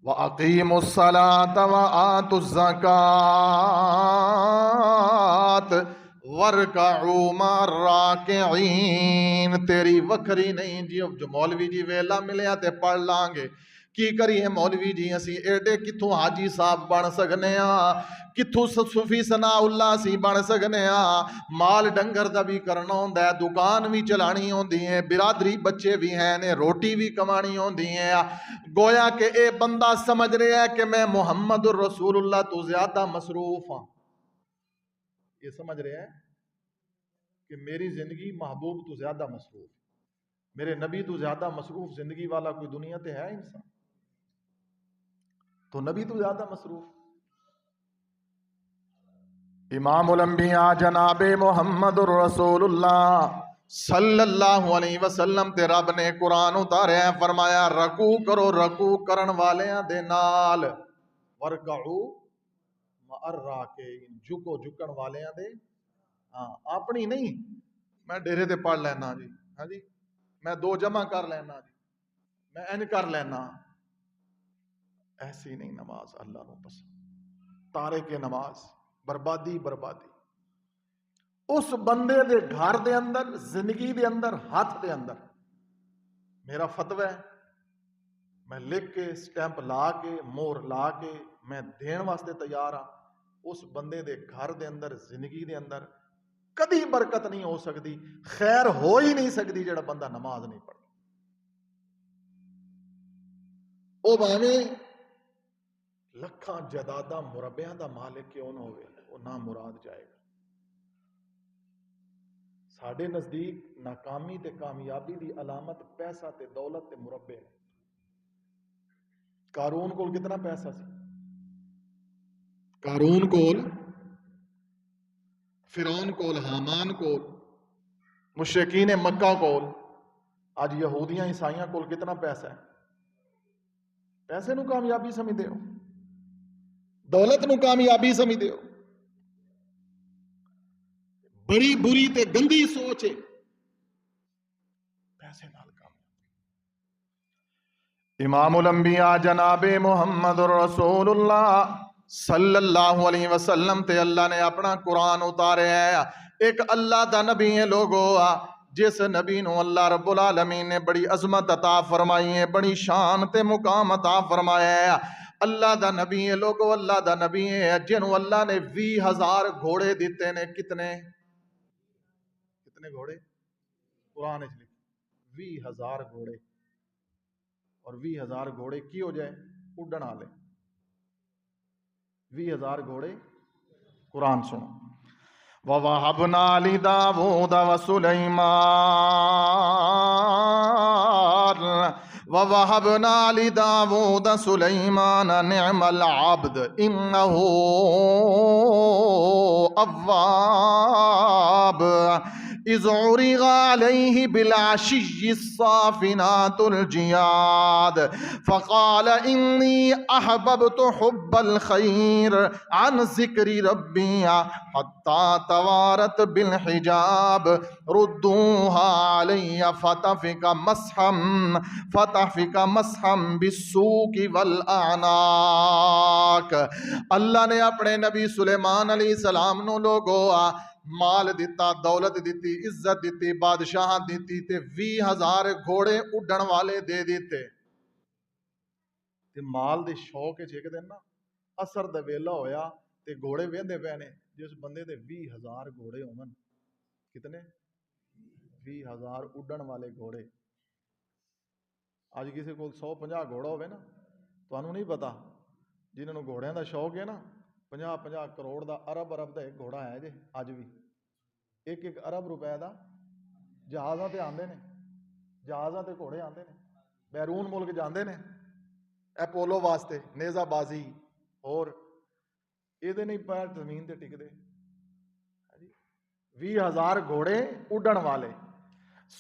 وَأَقِيمُوا الصَّلَاةَ وَآتُوا الزَّكَاةَ وَارْكَعُوا مَعَ الرَّاكِعِينَ۔ تیری وکھری نہیں جی جو مولوی جی ویلا ملیا تے پڑھ لاں گے، کی کریے مولوی جی اسی ایڈے کتھوں حاجی صاحب بن سکنے ہاں، کتھوں صوفی ثناء اللہ سی بن سکنے ہاں، مال ڈنگر دا بھی کرنا ہوندا ہے، دکان بھی چلانی ہوندی ہے، برادری بچے بھی ہیں نے، روٹی بھی کمانی ہوندی ہے، گویا کہ اے بندہ سمجھ رہا ہے کہ میں محمد الرسول اللہ تو زیادہ مصروف ہاں، یہ سمجھ رہا ہے کہ میری زندگی محبوب تو زیادہ مصروف، میرے نبی تو زیادہ مصروف زندگی والا کوئی دنیا تے ہے انسان؟ تو نبی تو زیادہ مصروف۔ امام الانبیاء جناب محمد الرسول اللہ صلی اللہ علیہ وسلم تے رب نے قرآن اتارے ہیں، فرمایا رکوع کرو رکوع کرن والیاں دے نال، ورکعو مع الراکعین، جھکو جھکن والیاں دے، ہاں اپنی نہیں میں ڈیرے تے پڑھ لینا جی، ہاں جی میں دو جمع کر لینا جی، میں ان کر لینا، ایسی نہیں نماز اللہ نو پسند۔ تارک نماز بربادی بربادی۔ اس بندے دے گھر دے اندر، زندگی دے اندر، ہاتھ دے اندر میرا فتوی ہے، میں لکھ کے سٹیمپ لا کے مور لا کے میں دین واسطے تیار ہاں، اس بندے دے گھر دے اندر، زندگی دے اندر کدی برکت نہیں ہو سکتی، خیر ہو ہی نہیں سکتی جڑا بندہ نماز نہیں پڑھتا۔ او بھاویں لکھاں جداداں مربیاں دا مالک کیوں نہ ہوئے، وہ نہ مراد جائے گا۔ ساڈے نزدیک ناکامی تے کامیابی دی علامت پیسہ تے دولت تے مربے نے۔ قارون کول کتنا پیسہ سی؟ قارون کول، فرعون کول، حامان کول، مشرکین مکہ کول، آج یہودیاں عیسائیاں کول کتنا پیسہ ہے؟ پیسے نو کامیابی سمجھدے ہو؟ دولت نو کامیابی سمجھدے ہو؟ بڑی بری تے گندی سوچ ہے پیسے نال کام۔ امام الانبیاء جناب محمد الرسول اللہ صلی اللہ علیہ وسلم تے اللہ نے اپنا قرآن اتارے ہے، ایک اللہ دا نبی ہے لوگو، جس نبی نو اللہ رب العالمین نے بڑی عظمت عطا فرمائی ہے، بڑی شان تے مقام عطا فرمایا ہے۔ اللہ دا نبی ہے لوگو، اللہ دا نبی ہے جنہوں اللہ نے 20,000 گھوڑے دیتے نے۔ کتنے گھوڑے؟ قرآن اس لکھ 20,000 گھوڑے، اور 20,000 گھوڑے کی ہو جائے؟ اڈن والے 20,000 گھوڑے۔ قرآن سنو، وَوَهَبْنَا لِدَاوُودَ وَسُلَيْمَانَ وَوَهَبْنَا لِدَاوُودَ سُلَيْمَانَ نِعْمَ الْعَبْدُ إِنَّهُ أَوَّابٌ إِذْ عُرِضَ عَلَيْهِ بِالْعَشِيِّ الصَّافِنَاتُ الْجِيَادُ فَقَالَ إِنِّي أَحْبَبْتُ حُبَّ الْخَيْرِ عَنْ ذِكْرِ رَبِّي حَتَّى تَوَارَتْ بِالْحِجَابِ رُدُّوهَا عَلَيَّ فَطَفِقَ مَسْحًا بِالسُّوقِ وَالْأَعْنَاقِ۔ اللہ نے اپنے نبی سلیمان علیہ السلام نو لوگو مال دیتا، دولت دیتی، عزت دیتی، بادشاہ دیتی تے 20,000 گھوڑے اڈن والے دے دیتے۔ تے مال دے شوق ایک دن نا اثر دا ویلا ہویا تے گھوڑے ویندے پے نے، جس بندے دے 20,000 گھوڑے ہون، کتنے؟ 20,000 اڈن والے گھوڑے۔ آج کسی کو 150 گھوڑا ہوئے نا، تو انہوں نہیں پتا جنہوں نے گھوڑیاں دا شوق ہے نا، 50 کروڑ دا ارب دا ایک گھوڑا ہے جے اج بھی، ایک ارب روپے دا جہازاں تے آندے نے، جہازاں تے گھوڑے آندے نے، بیرون ملک جاندے نے اے پولو واسطے، نیزہ بازی، اور یہ نہیں پیر زمین تے ٹک دے۔ 20,000 گھوڑے اڈن والے۔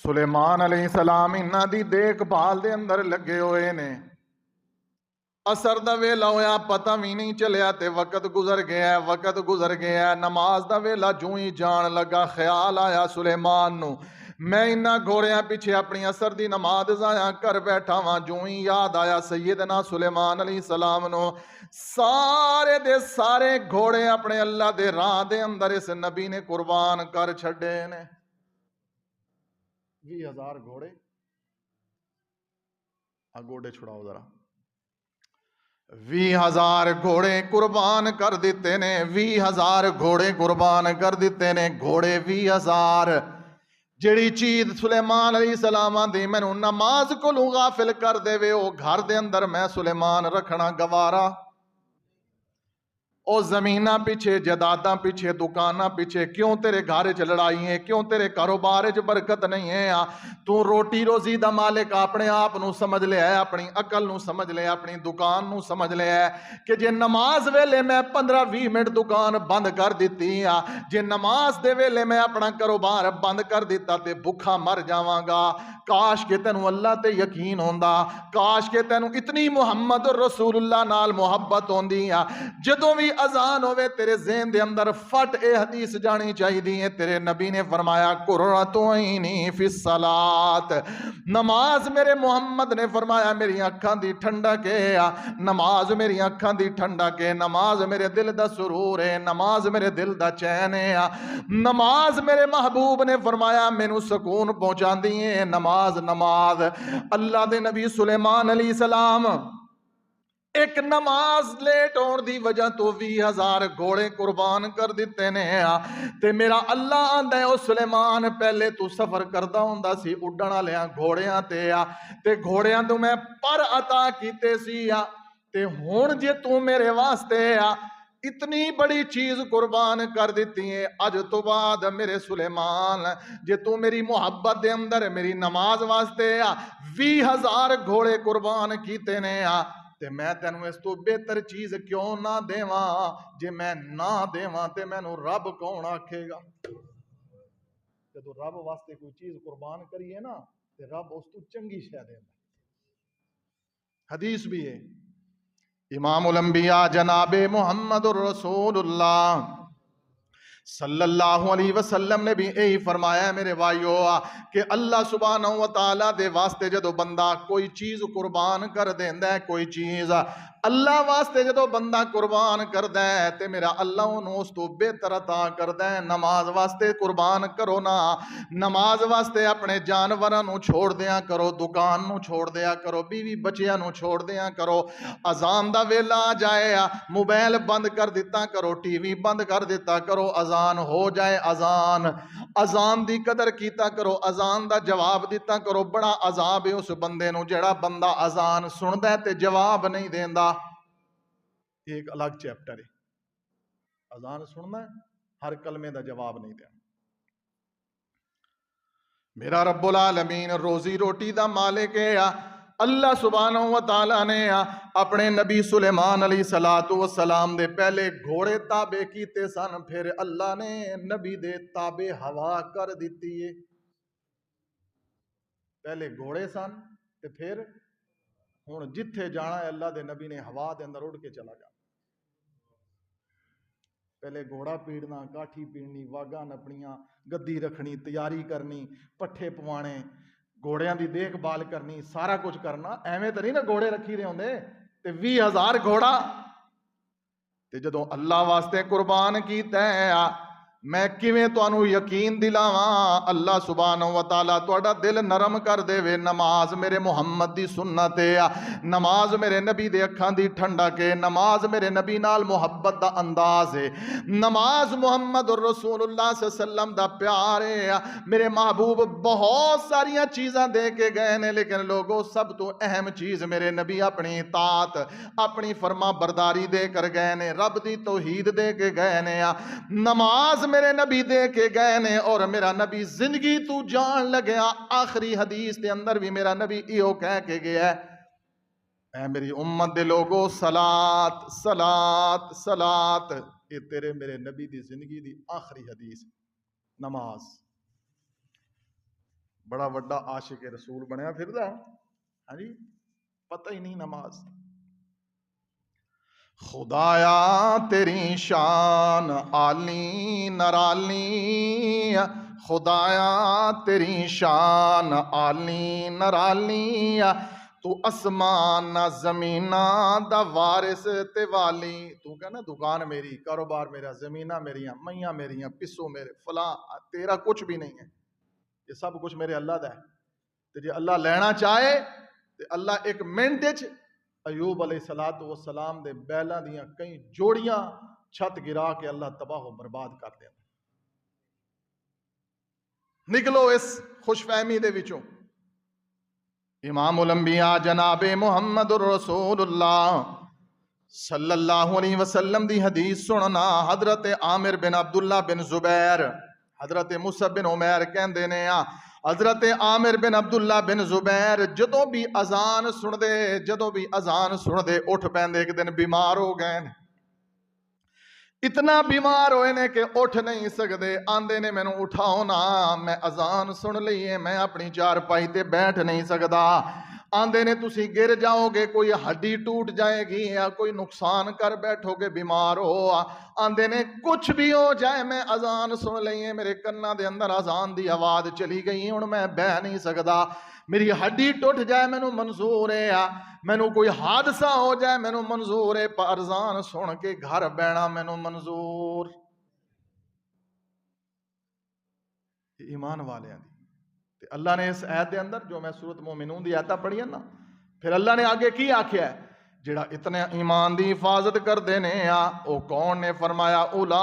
سلیمان علیہ السلام انہاں دی دیکھ بھال دے اندر لگے ہوئے نے، اثر دا ویلا ہویا پتہ بھی نہیں چلیا تے وقت گزر گیا، وقت گزر گیا، نماز دا ویلا جو ہی جان لگا، خیال آیا سلیمان نو میں انہاں گھوڑیاں پیچھے اپنی اثر دی نماز ضائع کر بیٹھا ہاں، جو ہی یاد آیا سیدنا سلیمان علیہ السلام نو، سارے دے سارے گھوڑے اپنے اللہ دے راہ دے اندر اس نبی نے قربان کر چھڑے نے۔ 20,000 گھوڑے، گھوڑے چھڑاؤ ذرا، 20,000 گھوڑے قربان کر دیتے نے، 20,000 گھوڑے قربان کر دیتے نے، گھوڑے 20,000۔ جیڑی چیز سلیمان علیہ السلام دی مینوں نماز کو غافل کر دے وے، او گھر دے اندر میں سلیمان رکھنا گوارا۔ او زمیناں پیچھے، جداداں پیچھے، دکاناں پیچھے، کیوں تیرے گھر چ لڑائی ہے، کیوں تیرے کاروبار چ برکت نہیں ہے؟ تو روٹی روزی دا مالک اپنے آپ نو سمجھ لے ہے، اپنی عقل نو سمجھ لے، اپنی دکان نو سمجھ لے ہے کہ جے نماز ویلے میں 15-20 منٹ دکان بند کر دیتی، جے نماز دے ویلے میں اپنا کاروبار بند کر دیتا تے بھوکا مر جاواں گا۔ کاش کہ تینوں اللہ تے یقین ہوندا، کاش کہ تینوں اتنی محمد رسول اللہ نال محبت ہوندی، جدوں بھی اذان ہوئے تیرے ذہن دے اندر فٹ اے حدیث جانی چاہی دی ہے، تیرے نبی نے فرمایا قرۃ عینی فی الصلاۃ، نماز میرے محمد نے فرمایا میری اکھاں دی ٹھنڈک ہے، نماز میری اکھاں دی ٹھنڈک ہے، نماز میرے دل دا سرور ہے، نماز میرے دل دا چین ہے، نماز میرے محبوب نے فرمایا مینوں سکون پہنچاندی ہے، نماز نماز۔ اللہ دے نبی سلیمان علیہ السلام ایک نماز لیٹ ہون دی وجہ تو 20,000 گھوڑے قربان کر دیتے نے، تے میرا اللہ آندا ہے او سلیمان پہلے تو سفر کردا ہوندا سی اڈن والیاں گھوڑیاں تے گھوڑیاں تو میں پر عطا کیتے سی، تے ہن جے تو میرے واسطے اتنی بڑی چیز قربان کر دیتی ہے، اج تو بعد میرے سلیمان جے تو میری محبت دے اندر میری نماز واسطے 20,000 گھوڑے قربان کیتے نے، تے میں تینوں اس تو بہتر چیز کیوں نہ دیواں؟ جے میں نہ دیواں تے مینوں رب کون آکھے گا؟ جدوں رب واسطے کوئی چیز قربان کریے نا تے رب اس تو چنگی شے دیندا۔ حدیث بھی ہے، امام الانبیاء جناب محمد الرسول اللہ صلی اللہ علیہ وسلم نے بھی یہی فرمایا ہے میرے بھائیو کہ اللہ سبحانہ و تعالیٰ دے واسطے جدو بندہ کوئی چیز قربان کر دیندا ہے، کوئی چیز اللہ واسطے جدو بندہ قربان کردا ہے تے میرا اللہ انہوں اس تو بہتر عطا کردا ہے۔ نماز واسطے قربان کرو نا، نماز واسطے اپنے جانوراں نو چھوڑ دیاں کرو، دکان نو چھوڑ دیا کرو، بیوی بچیاں نو چھوڑ دیاں کرو، اذان دا ویلا آ جائے موبائل بند کر دیتا کرو، ٹی وی بند کر دیتا کرو، اذان ہو جائے اذان دی قدر کیتا کرو، اذان دا جواب دیتا کرو۔ بڑا عذاب ہے اس بندے نو جڑا بندہ اذان سندا ہے تے جواب نہیں دیندا، ایک الگ چیپٹر ہے۔ اذان سننا ہے، ہر کلمے دا جواب نہیں دینا۔ میرا رب العالمین روزی روٹی دا مالک ہے، اللہ سبحانہ و تعالیٰ نے اپنے نبی سلیمان علیہ السلام دے پہلے گھوڑے تابع کیتے سن، پھر اللہ نے نبی دے تابع ہوا کر دیتی ہے۔ پہلے گھوڑے سن تے پھر ہن جتھے جانا ہے اللہ دے نبی نے ہوا دے اندر اڑ کے چلا جانا۔ پہلے گھوڑا پیڑنا، کاٹھی پیڑنی، واگاں نپنیاں، گدی رکھنی، تیاری کرنی، پٹھے پوانے، گھوڑیاں دی دیکھ بھال کرنی، سارا کچھ کرنا۔ ایویں تو نہیں نا گھوڑے رکھی دے ہوندے تے 20,000 گھوڑا تے جدوں اللہ واسطے قربان کیتا ہے، میں کیویں تانوں یقین دلاواں؟ اللہ سبحانہ و تعالیٰ تہاڈا دل نرم کر دے وے۔ نماز میرے محمد دی سنت ہے، نماز میرے نبی دے اکھاں دی ٹھنڈک ہے، نماز میرے نبی نال محبت دا انداز ہے، نماز محمد الرسول اللہ صلی اللہ علیہ وسلم دا پیار ہے۔ میرے محبوب بہت ساریاں چیزاں دے کے گئے نے، لیکن لوگوں سب تو اہم چیز میرے نبی اپنی اطاعت، اپنی فرما برداری دے کر گئے نے، رب دی توحید دے کے گئے نے، نماز میرے نبی دے کے گئے نے۔ اور میرا نبی زندگی تو جان لگیا آخری حدیث دے اندر بھی میرا نبی ایو کہہ کے گیا ہے، اے میری امت دے لوگو صلات صلات صلات، یہ تیرے میرے نبی دی زندگی دی آخری حدیث، نماز۔ بڑا وڈا عاشق رسول بنیا پھردا، ہاں جی، پتہ ہی نہیں نماز۔ خدایا تیری شان عالی نرالی، خدایا تیری شان عالی نرالی تو اسمان نہ زمینہ دا وارث تے والی. تو کہنا دکان میری، کاروبار میرا، زمینہ میریاں، میاں میریاں، پسو میرے، فلاں، تیرا کچھ بھی نہیں ہے، یہ سب کچھ میرے اللہ دا ہے. تے جے اللہ لینا چاہے تے اللہ ایک منٹ وچ ایوب علیہ السلام دے بیلاں دیاں کئی جوڑیاں چھت گرا کے اللہ تباہ و برباد کر دے. نکلو اس خوش فہمی دے وچوں. امام الانبیاء جناب محمد الرسول اللہ صلی اللہ علیہ وسلم دی حدیث سننا. حضرت عامر بن عبداللہ بن زبیر، حضرت مصعب بن عمیر کہندے نے حضرت عامر بن عبداللہ بن زبیر جدوں بھی اذان سن دے اٹھ پیندے. ایک دن بیمار ہو گئے، اتنا بیمار ہوئے نے کہ اٹھ نہیں سکتے. آندے نے مینوں اٹھاؤ نا، میں اذان سن لئیے، میں اپنی چارپائی تے بیٹھ نہیں سکتا. آندے نے تسی گر جاؤ گے، کوئی ہڈی ٹوٹ جائے گی یا کوئی نقصان کر بیٹھو گے، بیمار ہو. آندے نے کچھ بھی ہو جائے، میں اذان سن لئیے، میرے کناں دے اندر اذان دی آواز چلی گئی، ہن میں بہ نہیں سکتا. میری ہڈی ٹوٹ جائے مینوں منظور ہے، مینوں کوئی حادثہ ہو جائے مینوں منظور ہے، پر اذان سن کے گھر بہنا مینوں منظور. ایمان والیاں دی تے اللہ نے اس آیت دے اندر جو میں سورۃ مومنون دی آیتاں پڑھی نا، پھر اللہ نے آگے کی آکھیا ہے؟ جڑا اتنے ایمان دی حفاظت کر دینے او کون نے؟ فرمایا اولائک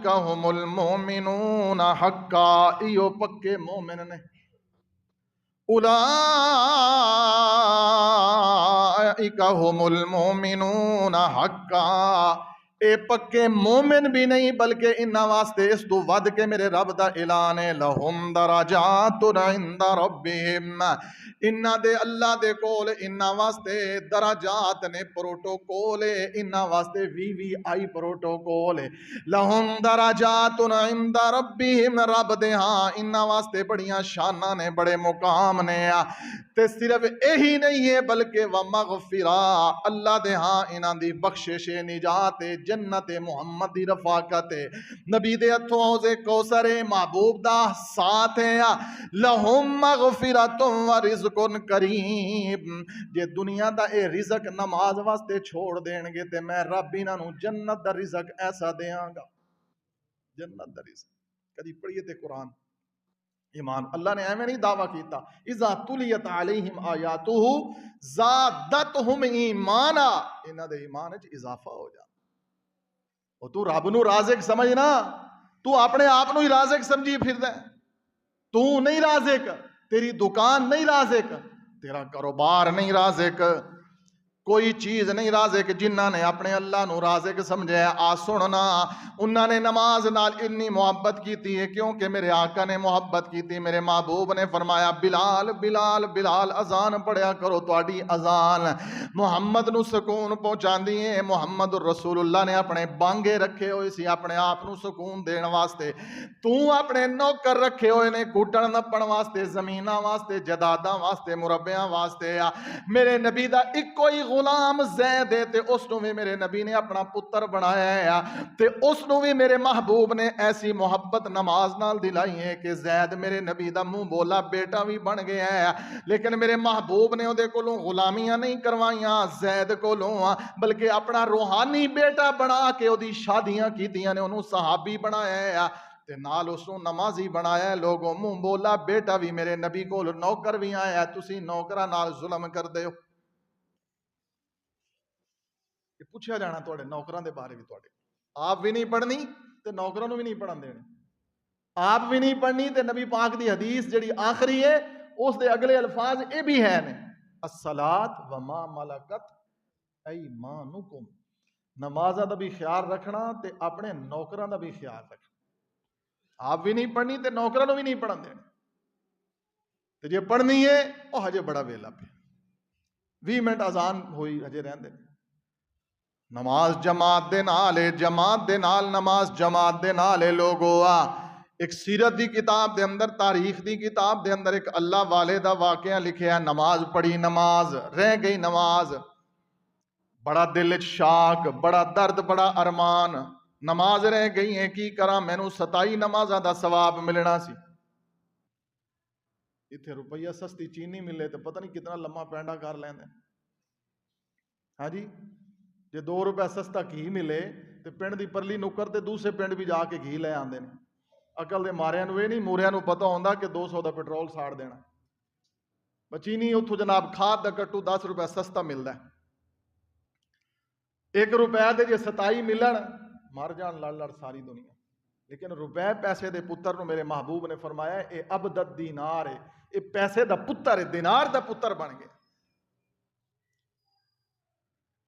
هم المؤمنون حقا، ایو پکے مومن نے. اولائک هم المؤمنون حقا، اے پکے مومن بھی نہیں بلکہ انہاں واسطے اس تو ود کے میرے رب دا اعلان ہے، لہم درجات عند ربہم، انہاں دے اللہ دے کول انہاں واسطے درجات نے، پروٹوکول ہے انہاں واسطے VVI پروٹوکول ہے. لہم درجات عند ربہم، رب دے ہاں انہاں واسطے بڑیاں شاناں نے، بڑے مقام نے. تے صرف یہی نہیں ہے بلکہ ومغفرہ، اللہ دے ہاں انہاں دی بخشش، نجات، جنت محمد دی رفاقت، نبی دے ہتھوں حوض کوثر، محبوب دا ساتھ ہے. لہم مغفرۃ ورزق کریم، جے دنیا دا اے رزق نماز واسطے چھوڑ دین گے تے میں رب انہاں نوں جنت دا رزق ایسا دیاں گا. جنت دا رزق کدی پڑھیے تے قرآن. ایمان اللہ نے ایویں نہیں دعویٰ کیتا اذا تلیت علیہم آیاتہ زادتہم ایمانا، انہاں دے ایمان وچ اضافہ ہو جا. او تو رب نو رازق سمجھنا، تو اپنے آپ نو ہی رازق سمجھی پھردا ہے. تو نہیں رازق، تیری دکان نہیں رازق، تیرا کاروبار نہیں رازق، کوئی چیز نہیں رازق. جنہاں نے اپنے اللہ نو رازق سمجھا آ سننا، انہاں نے نماز نال اتنی محبت کیتی ہے کیونکہ میرے آقا نے محبت کیتی. میرے محبوب نے فرمایا بلال بلال بلال اذان پڑھیا کرو، تہاڈی اذان محمد نو سکون پہنچاندی ہے. محمد رسول اللہ نے اپنے بانگے رکھے ہوئے سی اپنے آپ نو سکون دین واسطے. تو اپنے نوکر رکھے ہوئے نے گھٹن نپن واسطے، زمیناں واسطے، جداداں واسطے، مربیاں واسطے. میرے نبی دا اکو ہی غلام زید ہے تے اس نو بھی میرے نبی نے اپنا پتر بنایا ہے تے اس نو بھی میرے محبوب نے ایسی محبت نماز نال دلائی ہے کہ زید میرے نبی دا منہ بولا بیٹا بھی بن گیا ہے. لیکن میرے محبوب نے اودے کولوں غلامیاں نہیں کروائیاں زید کولوں، بلکہ اپنا روحانی بیٹا بنا کے اودی شادیاں کیتیاں نے، انہوں صحابی بنایا ہے تے نال اس نو نمازی بنایا ہے. لوگوں منہ بولا بیٹا بھی میرے نبی کول، نوکر بھی آیا ہے، تسی نوکراں نال ظلم کر دیو. کہ پوچھا جانا توڑے نوکران دے بارے بھی توڑے، آپ بھی نہیں پڑھنی تے نوکران بھی نہیں پڑھن دینے. آپ بھی نہیں پڑھنی تے نبی پاک دی حدیث جڑی آخری ہے اس دے اگلے الفاظ اے بھی ہے نے، الصلاۃ وما ملکت ایمانکم، نمازہ دا بھی خیال رکھنا تے اپنے نوکران دا بھی خیال رکھنا. آپ بھی نہیں پڑھنی تے نوکران بھی نہیں پڑھن دینے. تے جے پڑھنی ہے وہ ہجے بڑا ویلا پہ 20 منٹ اذان ہوئی ہجے رہن دے. نماز جماعت دے نال، جماعت دے نال نماز جماعت دے نال لوگو. ایک سیرت دی کتاب دے اندر، تاریخ دی کتاب دے اندر ایک اللہ والے دا واقعہ لکھیا ہے. نماز پڑھی، نماز رہ گئی، نماز بڑا دل شاک، بڑا درد، بڑا ارمان. نماز رہ گئی ہے کی کراں مینوں 27 نمازاں دا ثواب ملنا سی. اتنے روپیہ سستی چینی ملے تو پتہ نہیں کتنا لمحہ پینڈا کر لیندے. ہاں جی جے 2 روپے سستا گھی ملے تو پنڈ دی پرلی نکر تے دوسرے پنڈ بھی جا کے گھی لے آندے نے. عقل دے ماریاں نوں یہ نہیں موریا نوں پتہ ہوندا کہ 200 دا پیٹرول ساڑ دینا. چینی اتھوں جناب کھاد دا کٹو 10 روپے سستا ملدا ہے. 1 روپے دے جے 27 ملن مر جان لڑ لڑ ساری دنیا. لیکن روپے پیسے دے پتر نو میرے محبوب نے فرمایا اے عبدت دینار ہے, اے پیسے دا پتر ہے, دینار دا پتر بن گیا.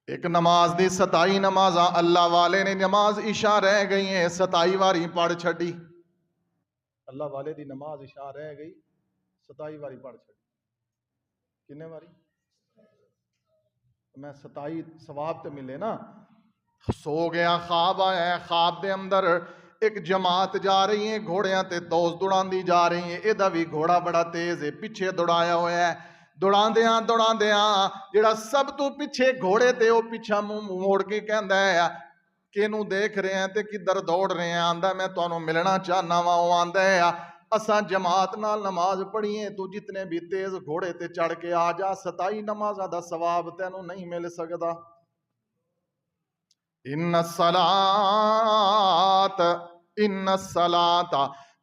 ایک نماز دی 27 نمازاں اللہ والے نے نماز عشاء رہ گئی ہیں 27 واری پڑھ چھڈی. اللہ والے دی نماز عشاء رہ گئی 27 واری پڑھ چھڈی. کنے واری؟ میں 27 ثواب تے ملے نا. سو گیا خواب آیا ہے, خواب دے اندر ایک جماعت جا رہی ہے گھوڑیاں تے دوز دوڑاندی جا رہی ہے. ایدا بھی گھوڑا بڑا تیز ہے, پیچھے دوڑایا ہوا ہے. دوڑاندیاں جڑا سب تو پیچھے گھوڑے تے او پیچھا منہ موڑ کے کہندا ہے کینوں دیکھ رہے ہیں تے کدھر دوڑ رہے ہیں. آندا میں تانوں ملنا چاہنا وا. او آندا ہے اساں جماعت نال نماز پڑھی ہے, تو جتنے بھی تیز گھوڑے تے چڑھ کے آ جا 27 نمازاں دا ثواب تینوں نہیں مل سکدا. ان الصلاۃ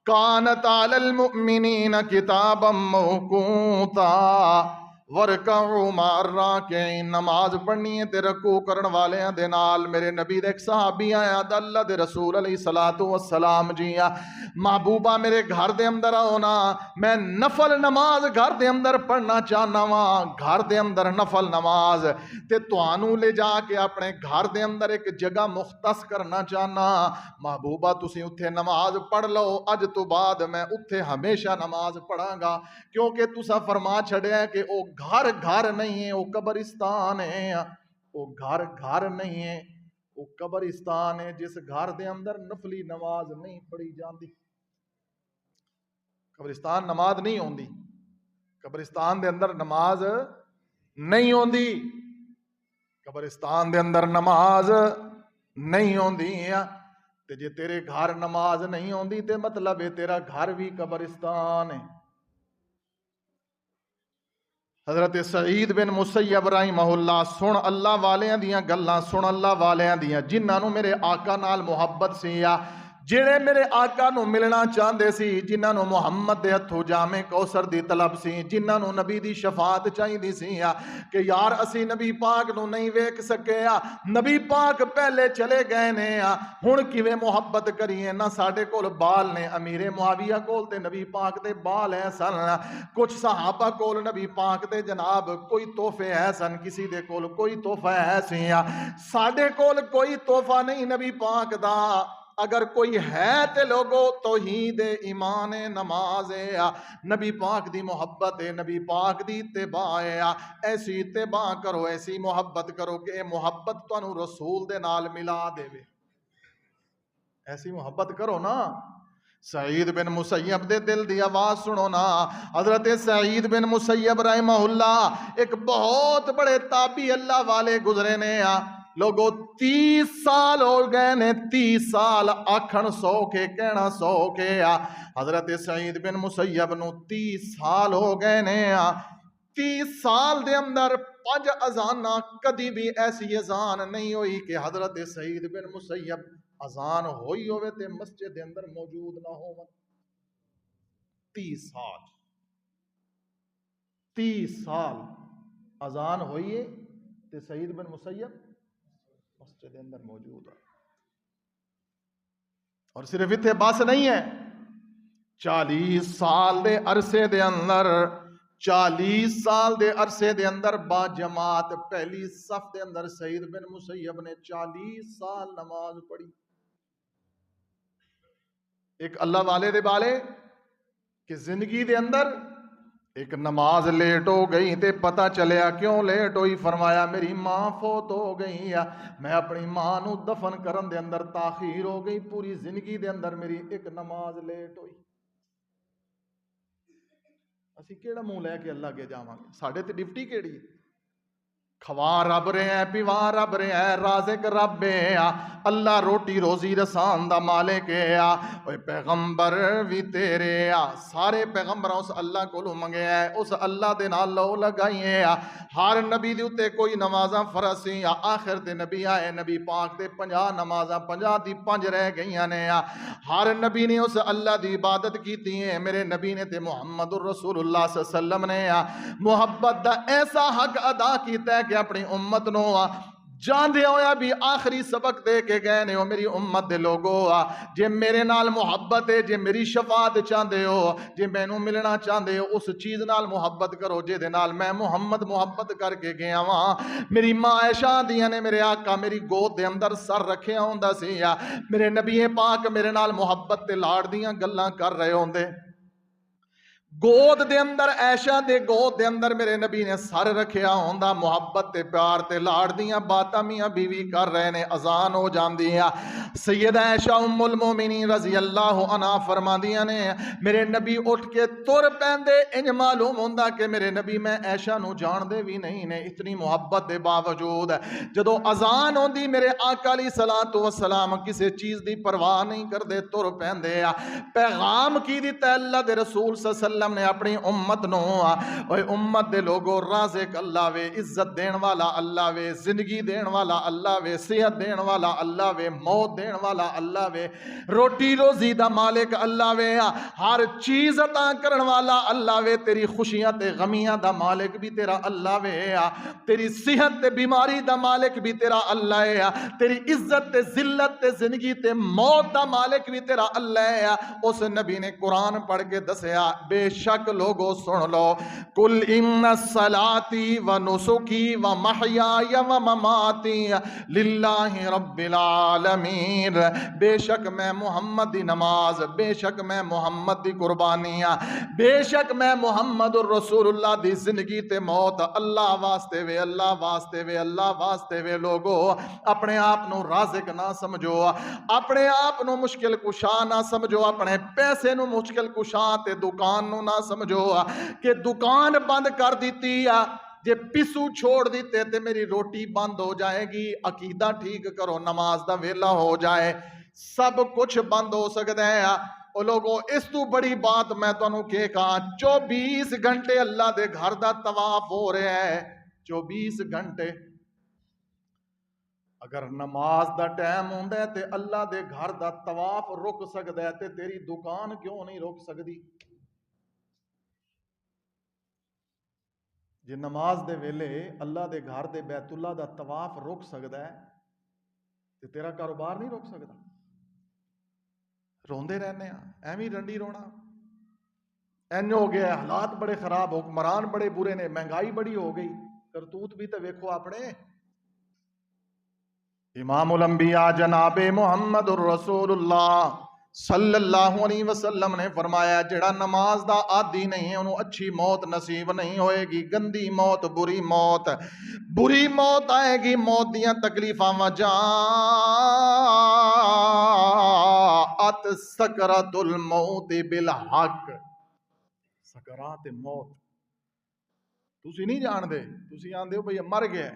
کانت علی المؤمنین کتابا موقوتا ورکعوا مع الراکعین. نماز پڑھنی ہے تے رکوع کرن والیاں دے نال. میرے نبی دے ایک صحابی آیا اللہ دے رسول علیہ الصلوۃ والسلام جی محبوبہ میرے گھر دے اندر آؤ نا, میں نفل نماز گھر دے اندر پڑھنا چاہنا وا. گھر دے اندر نفل نماز تے تانوں لے جا کے اپنے گھر دے اندر ایک جگہ مختص کرنا چاہنا. محبوبہ تسی اتھے نماز پڑھ لو, اج تو بعد میں اتھے ہمیشہ نماز پڑھاں گا, کیونکہ تسا فرما چھڑیا ہے کہ او گھر گھر نہیں ہے, او قبرستان ہے. او گھر گھر نہیں ہے, او قبرستان ہے. جس گھر دے اندر نفلی نماز نہیں پڑھی جاندی, قبرستان نماز نہیں ہوندی. قبرستان دے اندر نماز نہیں ہوندی. قبرستان دے اندر نماز نہیں ہوندی. تے جے تیرے گھر نماز نہیں ہوندی تے مطلب ہے تیرا گھر بھی قبرستان ہے. حضرت سعید بن مسیب رحمہ اللہ, سن اللہ والیاں دیاں گلاں, سن اللہ والیاں دیاں جنہاں نو میرے آقا نال محبت سی, جڑے میرے آقا نو ملنا چاہندے سی, جنہاں نو محمد دے ہتھوں جامے کوثر دی طلب سی, جنہاں نو نبی دی شفاعت چاہیدی سی کہ یار اسی نبی پاک نو نہیں ویکھ سکے, نبی پاک پہلے چلے گئے نے, ہن کیویں محبت کریے. نہ ساڈے کول بال نے, امیر معاویہ کول تے نبی پاک دے بال ہے سن, کچھ صحابہ کول نبی پاک دے جناب کوئی تحفے ہے سن, کسی دے کول کوئی تحفہ ہے سی, ساڈے کول کوئی تحفہ نہیں نبی پاک دا. اگر کوئی ہے تے لوگو توحید ایمان نماز ہے, نبی پاک دی محبت ہے, نبی پاک دی اتباع ہے. ایسی اتباع کرو, ایسی محبت کرو کہ محبت تانوں رسول دے نال ملا دے. ایسی محبت کرو نا. سعید بن مسیب دے دل دی آواز سنو نا. حضرت سعید بن مسیب رحمہ اللہ ایک بہت بڑے تابعی اللہ والے گزرے نے. لوگو 30 سال ہو گئے نے, 30 سال آکھن 100 کے کہنا 100 کے. حضرت سعید بن مسیب نو 30 سال ہو گئے نے. 30 سال دے اندر 5 اذاناں کدی بھی ایسی اذان نہیں ہوئی کہ حضرت سعید بن مسیب اذان ہوئی ہوئے تے مسجد دے اندر موجود نہ ہو. 30 سال 30 سال اذان ہوئی ہے تے سعید بن مسیب مسجد دے اندر موجود ہے. اور صرف اتنے بس نہیں ہے, 40 سال دے عرصے دے اندر 40 سال دے عرصے دے اندر با جماعت پہلی صف دے اندر سعید بن مسیب نے 40 سال نماز پڑھی. ایک اللہ والے دے بالے کہ زندگی دے اندر ایک نماز لیٹ ہو گئی تے پتہ چلیا کیوں لیٹ ہوئی. فرمایا میری ماں فوت ہو گئی, میں اپنی ماں نو دفن کرن دے اندر تاخیر ہو گئی. پوری زندگی دے اندر میری ایک نماز لیٹ ہوئی. اسی کیڑا منہ لے کے اللہ کے جاواں گے؟ ساڈے تے ڈیوٹی کیڑی ہے؟ کھوا رب رہے ہیں, پیوا رب رہے ہیں, رازق رب ہے. اللہ روٹی روزی رسان دا مالک ہے اوے پیغمبر بھی تیرے سارے پیغمبر اس اللہ کو منگے ہے اس اللہ دے نال لو لگائیے ہر نبی دے اتے کوئی نمازاں فرض سی آخر تے نبی آئے نبی پاک تے 50 نمازاں 50 دی 5 رہ گئیاں نے ہر نبی نے اس اللہ دی عبادت کیتی ہے میرے نبی نے تے محمد الرسول اللہ صلی اللہ علیہ وسلم نے محبت دا ایسا حق ادا کیتا ہے کہ اپنی امت نو جاندے ہویا بھی آخری سبق دے کے گئے نے میری امت دے لوگو جے میرے نال محبت ہے جے میری شفاعت چاندے ہو جے مینوں ملنا چاندے ہو اس چیز نال محبت کرو جے دے نال میں محمد محبت کر کے گیا ہاں میری ماں عائشہ دیاں نے میرے آقا میری گود دے اندر سر رکھیا ہوندا سی میرے نبی پاک میرے نال محبت تے لاڑ دیاں گلاں کر رہے ہوندے گود دے اندر عائشہ دے گود دے اندر میرے نبی نے سر رکھیا ہوندا محبت تے پیار تے لاڑ دیاں باتاں میاں بیوی کر رہے نے اذان ہو جاندی ہے سیدہ عائشہ ام المومنین رضی اللہ عنہا فرماندیاں نے میرے نبی اٹھ کے تر پیندے انج معلوم ہوندا کہ میرے نبی میں عائشہ نو جان دے بھی نہیں نے اتنی محبت دے باوجود جدو اذان ہوندی میرے آقا علیہ الصلوۃ والسلام کسی چیز دی پرواہ نہیں کردے تر پیندے پیغام کی دیتا اللہ دے رسول صلی اللہ علیہ وسلم نے اپنی امت نو اوے امت دے لوگو رازق اللہ وے عزت دین والا اللہ وے زندگی دین والا اللہ وے صحت دین والا اللہ وے موت دین والا اللہ وے روٹی روزی دا مالک اللہ وے ہر چیز عطا کرن والا اللہ وے تیری خوشیاں تے غمیاں دا مالک بھی تیرا اللہ وے تیری صحت تے بیماری دا مالک بھی تیرا اللہ ہے تیری عزت تے ذلت تے زندگی تے موت دا مالک بھی تیرا اللہ ہے اس نبی نے قرآن پڑھ کے دسیا بے شک لوگو سن لو کل ان صلاتی و نسکی و محیای و مماتی للہ رب العالمین بے شک میں محمد دی نماز بے شک میں محمد دی قربانیاں بے شک میں محمد الرسول اللہ دی زندگی تے موت اللہ واسطے وے اللہ واسطے وے اللہ واسطے وے لوگو اپنے آپ نو رازق نہ سمجھو اپنے آپ نو مشکل کشا نہ سمجھو اپنے پیسے نو مشکل کشا تے دکان نو نہ سمجھو کہ دکان بند کر دیتی جے پسو چھوڑ دیتے تے میری روٹی بند ہو جائے گی عقیدہ ٹھیک کرو نماز دا ویلا ہو جائے سب کچھ بند ہو سکتا ہے او لوگوں اس تو بڑی بات میں تانوں کہ کہا 24 گھنٹے اللہ دے گھر دا طواف ہو رہا ہے 24 گھنٹے اگر نماز دا ٹائم ہوندا ہے تے اللہ دے گھر دا طواف رک سکدا ہے تے تیری دکان کیوں نہیں رک سکدی جے نماز دے ویلے اللہ دے گھر دے بیت اللہ دا طواف رک سکدا ہے تے تیرا کاروبار نہیں رک سکدا روندے رہنے ایویں رنڈی رونا این ہو گیا حالات بڑے خراب حکمران بڑے برے نے مہنگائی بڑی ہو گئی کرتوت بھی تے ویکھو اپنے امام الانبیاء جناب محمد الرسول اللہ صلی اللہ علیہ وسلم نے فرمایا جڑا نماز دا عادی نہیں ہے انہوں اچھی موت نصیب نہیں ہوئے گی گندی موت بری موت آئے گی موت دیاں تکلیفاں وجاءت سکرات الموت بالحق سکرات موت تسی نہیں جان دے تسی آن دے ہو بھئی مر گئے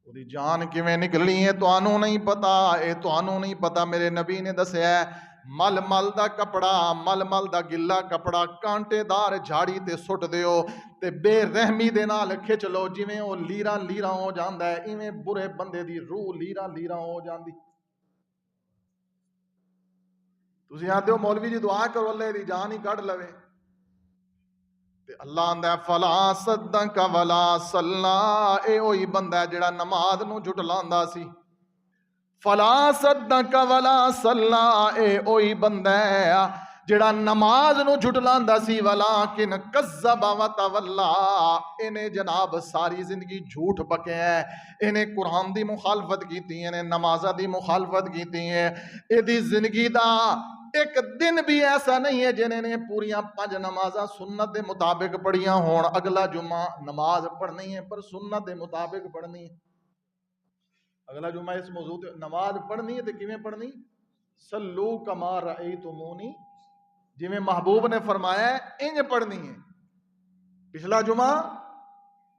وہ دی جان کیویں نکلنی ہے توانوں نہیں پتا اے توانوں نہیں پتا میرے نبی نے دسیا ہے مل مل دا کپڑا مل مل دا گلا کپڑا کانٹے دار جھاڑی تے سٹ دیو تے بے رحمی دے نال کھچ لو جویں او لیراں لیراں ہو جاندا ہے ایویں برے بندے دی روح لیراں لیراں ہو جاندی تسی آندے ہو مولوی جی دعا کرو اللہ دی جان ہی کڈ لوے تے اللہ آندا ہے فلا صدق ولا صلا اے اوہی بندہ ہے جڑا نماز نو جھٹلاندا سی فلا صدق ولا صلا اے اوہی بندہ ہے جڑا نماز نو جھٹلاندا سی ولیکن کذب وتولا انہیں جناب ساری زندگی جھوٹ بکے ہیں انہیں قرآن دی مخالفت کیتی ہیں انہیں نمازہ دی مخالفت کیتی ہیں اے دی زندگی دا ایک دن بھی ایسا نہیں ہے جنہیں نے پوریاں 5 نمازاں سنت دے مطابق پڑھیاں ہون اگلا جمعہ نماز پڑھنی ہے پر سنت دے مطابق پڑھنی ہے اگلا جمعہ اس موضوع تے نماز پڑھنی ہے تے کیویں پڑھنی صلو کما رأیتمونی جویں محبوب نے فرمایا ہے انج پڑھنی ہے پچھلا جمعہ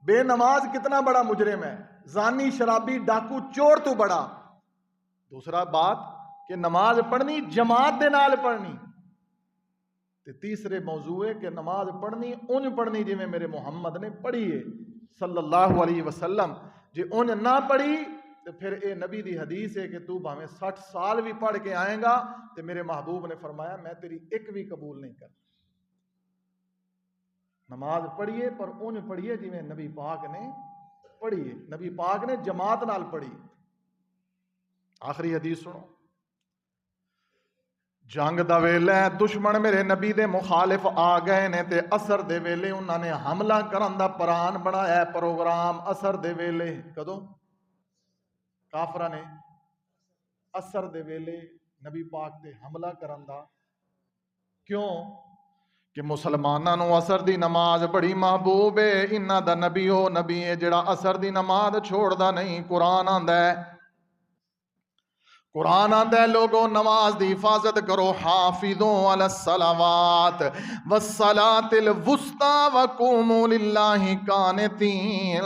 بے نماز کتنا بڑا مجرم ہے زانی شرابی ڈاکو چور تو بڑا دوسرا بات کہ نماز پڑھنی جماعت دے نال پڑھنی، تے تیسرے موضوع ہے کہ نماز پڑھنی انج پڑھنی جی میں میرے محمد نے پڑھی ہے صلی اللہ علیہ وسلم. جی انج نہ پڑھی تو پھر اے نبی دی حدیث ہے کہ تو بھاویں 60 سال بھی پڑھ کے آئیں گا تو میرے محبوب نے فرمایا میں تیری ایک بھی قبول نہیں کرتا. نماز پڑھیے پر انج پڑھیے جی میں نبی پاک نے پڑھی ہے، نبی پاک نے جماعت نال پڑھی. آخری حدیث سنو. جنگ دا ویلہ ہے، دشمن میرے نبی دے مخالف آ گئے نے تے اثر دے ویلے انہوں نے حملہ کرن دا پلان بنایا ہے، پروگرام. اثر دے ویلے کدوں؟ کافرہ نے اثر دے ویلے نبی پاک تے حملہ کرن دا. کیوں؟ کہ مسلماناں نو اثر دی نماز بڑی محبوب ہے. انہاں دا نبی او نبی ہے جڑا اثر دی نماز چھوڑدا نہیں. قرآن آندا ہے، قرآن آندا ہے لوگوں نماز دی حفاظت کرو. حافظوا علی الصلوات والصلاۃ الوسطی وقوموا للہ قانتین.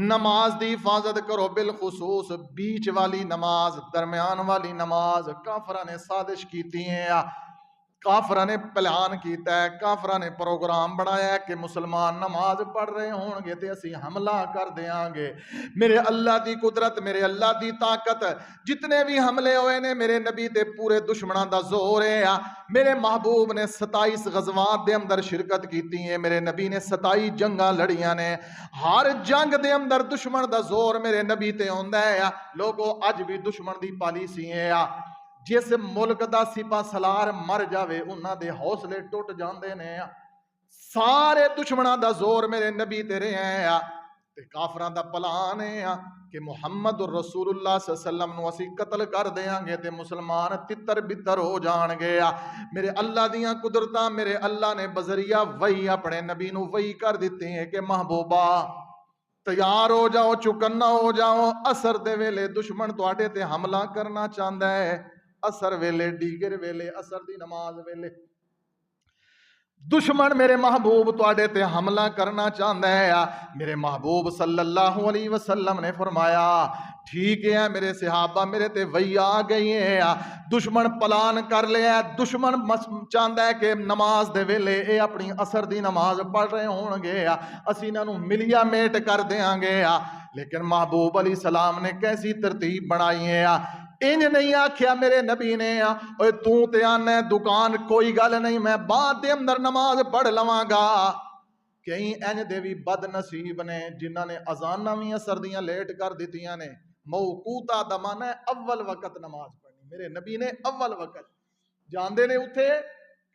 نماز دی حفاظت کرو، بالخصوص بیچ والی نماز، درمیان والی نماز. کافرہ نے سازش کیتی ہیں، کافرہ نے پلان کیتا ہے، کافرہ نے پروگرام بنایا ہے کہ مسلمان نماز پڑھ رہے ہون گے تے اسی حملہ کر دیاں گے. میرے اللہ دی قدرت، میرے اللہ دی طاقت، جتنے بھی حملے ہوئے نے میرے نبی تے پورے دشمناں دا زور ہے. میرے محبوب نے 27 غزوات دے اندر شرکت کیتی ہے، میرے نبی نے 27 جنگاں لڑیاں نے. ہر جنگ دے اندر دشمن دا زور میرے نبی تے ہوندا ہے. لوگوں اج بھی دشمن دی پالیسی ہے، جس ملک دا سپاہ سالار مر جاوے انہاں دے حوصلے ٹوٹ جاندے نے. سارے دشمناں دا زور میرے نبی تے رہے ہیں. تے کافراں دا پلان ہے کہ محمد رسول اللہ صلی اللہ علیہ وسلم نو اسی قتل کر دیاں گے تے مسلمان تتر بتر ہو جان گے. میرے اللہ دیاں قدرتاں، میرے اللہ نے بذریعہ وحی اپنے نبی نو وحی کر دیتے ہیں کہ محبوبہ تیار ہو جاؤ، چکنا ہو جاؤ. اثر دے ویلے دشمن تواڈے تے حملہ کرنا چاہندا ہے. اثر ویلے، ڈیگر ویلے، اثر دی نماز ویلے دشمن میرے محبوب تواڈے تے حملہ کرنا چاہندا ہے. میرے محبوب صلی اللہ علیہ وسلم نے فرمایا ٹھیک ہے میرے صحابہ، میرے تے وحی آ گئی ہے. دشمن پلان کر لیا، دشمن چاہندا ہے کہ نماز دے ویلے اے اپنی اثر دی نماز پڑھ رہے ہون گے، اسی انہاں نو ملیا میٹ کر دیاں گے. لیکن محبوب علیہ السلام نے کیسی ترتیب بنائی ہے. انج نہیں آکھیا میرے نبی نے اوے تو تے آنا دکان کوئی گل نہیں میں بعد دے اندر نماز پڑھ لواں گا. کئی انج دے بھی بد نصیب نے جنہاں نے اذاناں وی اثر دیاں لیٹ کر دتیاں نے. موقوتا دا معنی ہے اول وقت نماز پڑھنی. میرے نبی نے اول وقت جاندے نے اتھے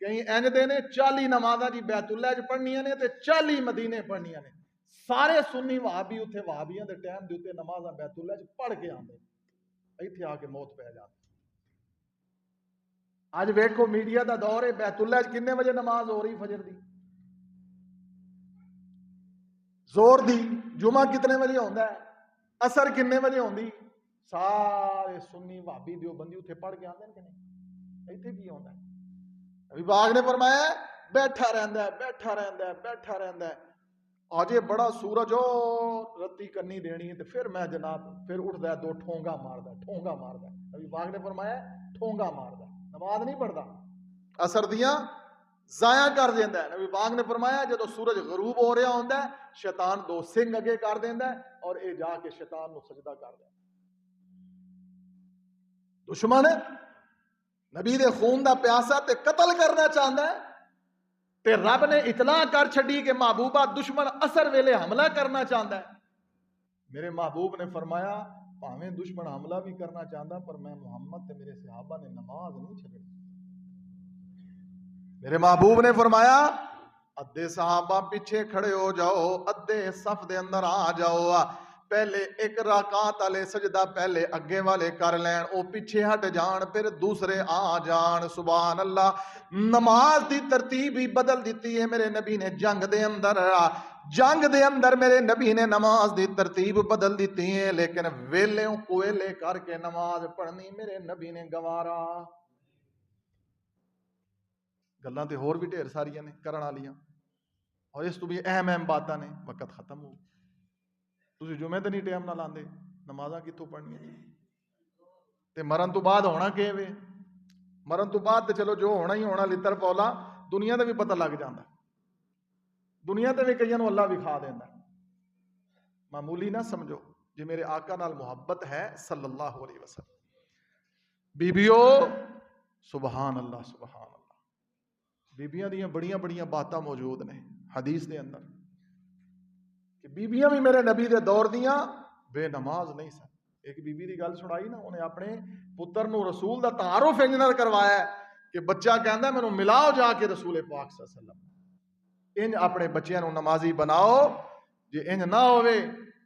کئی انج دے نے 40 نمازاں جی بیت اللہ وچ پڑھنیاں نے تے 40 مدینے پڑھنیاں نے. سارے سنی وہابی اتھے وہابیاں دے ٹائم دے اوتے نمازاں بیت اللہ وچ پڑھ کے آندے، ایتھے آ کے موت پہ جاتی. اج ویکھو میڈیا دا دور ہے، بیت اللہ وچ کنے بجے نماز ہو رہی فجر دی؟ زور دی. جمعہ کتنے بجے ہوندا ہے؟ اثر کنے بجے ہوندی؟ سارے سنی وہابی دیوبندی اتھے پڑھ کے آندے کہ نہیں؟ ایتھے کی ہوندا ہے؟ نبی پاک نے فرمایا بیٹھا رہندا ہے، بیٹھا رہندا ہے، بیٹھا رہندا ہے. آجے بڑا سورج ہو رتی کنی دینی ہے تے پھر میں جناب پھر اٹھدا ہے، دو ٹھونگا ماردا ہے، ٹھونگا ماردا ہے. نبی پاک نے فرمایا ٹھونگا ماردا ہے، نماز نہیں پڑھدا، اثر دیاں ضائع کر دیندا ہے. نبی پاک نے فرمایا جدو سورج غروب ہو رہا ہوندا ہے شیطان 2 سنگ اگے کر دیندا ہے اور اے جا کے شیطان نو سجدہ کر دیندا ہے. دشمن نبی دے خون دا پیاسا تے قتل کرنا چاہندا ہے تے رب نے اطلاع کر چھڈی کہ محبوبہ دشمن اثر ویلے حملہ کرنا چاہندا ہے. میرے محبوب نے فرمایا بھاویں دشمن حملہ بھی کرنا چاہندا پر میں محمد تے میرے صحابہ نے نماز نہیں چھڈنی. میرے محبوب نے فرمایا ادھے صحابہ پیچھے کھڑے ہو جاؤ، ادھے صف دے اندر آ جاؤ. پہلے ایک رکعت والے سجدہ پہلے اگے والے کر لین، او پیچھے ہٹ جان پھر دوسرے آ جان. سبحان اللہ. نماز دی ترتیب ہی بدل دیتی ہے میرے نبی نے. جنگ دے اندر میرے نبی نے نماز دی ترتیب بدل دیتی ہے، لیکن ویلوں کوئلے کر کے نماز پڑھنی میرے نبی نے گوارا. گلاں تے ہور بھی ڈھیر ساریاں نے کرن والیاں اور اس تو بھی اہم باتاں نے. وقت ختم ہو تسی جمعے تے نہیں ٹائم نہ لاندے، نمازاں کتوں پڑھنیاں؟ تے مرن تو بعد ہونا کیویں؟ مرن تو بعد تے چلو جو ہونا ہی ہونا لتر پولا دنیا تے بھی پتہ لگ جاندا، دنیا تے بھی کئیاں نوں اللہ وکھا دیندا۔ معمولی نہ سمجھو، جی میرے آقا نال محبت ہے صلی اللہ علیہ وسلم۔ بیبیو سبحان اللہ سبحان اللہ، بیبیاں دیاں بڑیاں بڑیاں باتاں موجود نے حدیث دے اندر کہ بیبیاں بھی میرے نبی دے دور دیاں بے نماز نہیں سن۔ ایک بی بی دی گل سنائی نا، انہیں اپنے پتر نو رسول دا تعارف انج نال کروایا ہے کہ بچہ کہندا مینوں ملاؤ جا کے رسول پاک صلی اللہ علیہ وسلم۔ انج اپنے بچیاں نو نمازی بناؤ، جے انج نہ ہوئے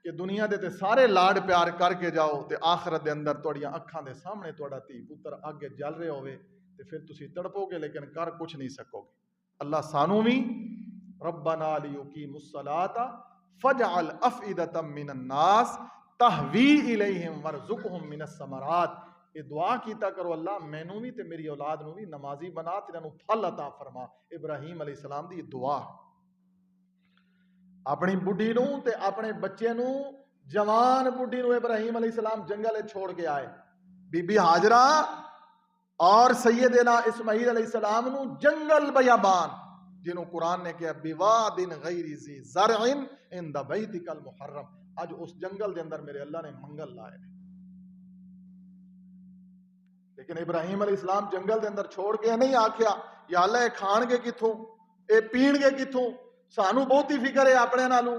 کہ دنیا دے تے سارے لاڈ پیار کر کے جاؤ تے آخرت دے اندر تہاڈیاں اکھاں دے سامنے تہاڈا دھی پتر اگے جل رہے ہوئے تے پھر تسی تڑپو گے لیکن کر کچھ نہیں سکو گے۔ اللہ سانو بھی ربنا لیقیموا الصلاۃ فاجعل افئدۃ من الناس تہوی الیہم وارزقہم من الثمرات، یہ دعا کیتا کرو اللہ مینوں بھی تے میری اولاد نو بھی نمازی بنا تے انہاں نوں پھل عطا فرما۔ ابراہیم علیہ السلام دی دعا اپنی بڈھی نو تے اپنے بچے نو، جوان بڈھی نو ابراہیم علیہ السلام جنگل چھوڑ کے آئے، بی بی ہاجرہ اور سیدنا اسماعیل علیہ السلام نو جنگل بیابان، جنہوں قرآن نے کہا بواد غیر ذی زرع عند بیتک المحرم، اج اس جنگل دے اندر میرے اللہ نے منگل لائے۔ لیکن ابراہیم علیہ السلام جنگل دے اندر چھوڑ کے نہیں آکھیا یا اللہ اے کھان گے کتھوں، اے پین گے کتھوں، سانو بہت ہی فکر ہے اپنے نالوں۔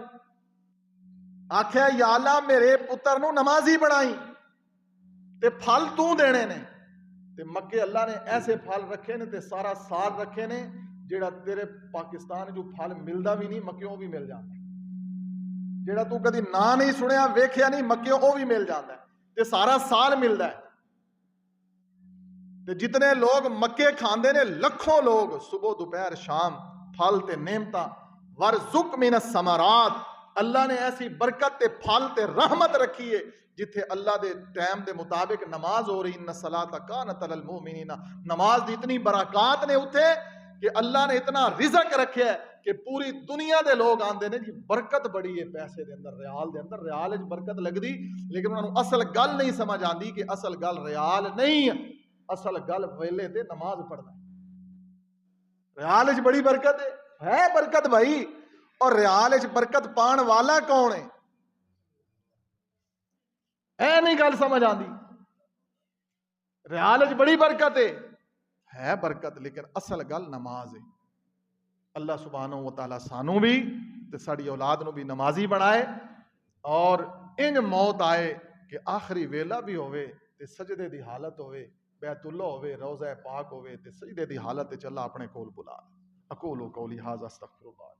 آکھیا یا اللہ میرے پتر نو نمازی بنائی تے پھل تو دینے نے، تے مکے اللہ نے ایسے پھل رکھے نے تے سارا سال رکھے نے جیڑا تیرے پاکستان جو پھل ملدا بھی نہیں مکیوں بھی مل جاندا ہے، جیڑا تو کدی نا نہیں سنیا ویکھیا نہیں مکیوں او بھی مل جاندا ہے تے سارا سال ملدا ہے۔ تے جتنے لوگ مکے کھاندے نے لکھوں لوگ صبح دوپہر شام پھل تے نعمتاں، ورزق من الثمرات، اللہ نے ایسی برکت تے پھل تے رحمت رکھی ہے جتھے اللہ دے ٹائم دے مطابق نماز ہو رہی، ان الصلاۃ کانت علی المؤمنین، نماز دی اتنی برکات نے اتھے کہ اللہ نے اتنا رزق رکھیا ہے کہ پوری دنیا دے لوگ آندے نے جی برکت بڑی ہے پیسے دے اندر، ریال دے اندر، ریال وچ برکت لگدی لیکن انہاں نوں اصل گل نہیں سمجھ آندی کہ اصل گل ریال نہیں ہے، اصل گل ویلے تے نماز پڑھنا ہے۔ ریال وچ بڑی برکت ہے برکت بھائی، اور ریال وچ برکت پان والا کون ہے؟ اے نہیں گل سمجھ آندی، ریال وچ بڑی برکت ہے برکت لیکن اصل گل نماز ہے۔ اللہ سبحانہ و تعالی سانو بھی تے ساڈی اولاد نو بھی نمازی بنائے، اور ان موت آئے کہ آخری ویلا بھی ہوئے تے سجدے دی حالت ہوئے، بیت اللہ ہوئے، روضہ پاک ہوئے تے سجدے دی حالت وچ اللہ اپنے کول بلا۔ اقول قولی ھذا استغفر اللہ۔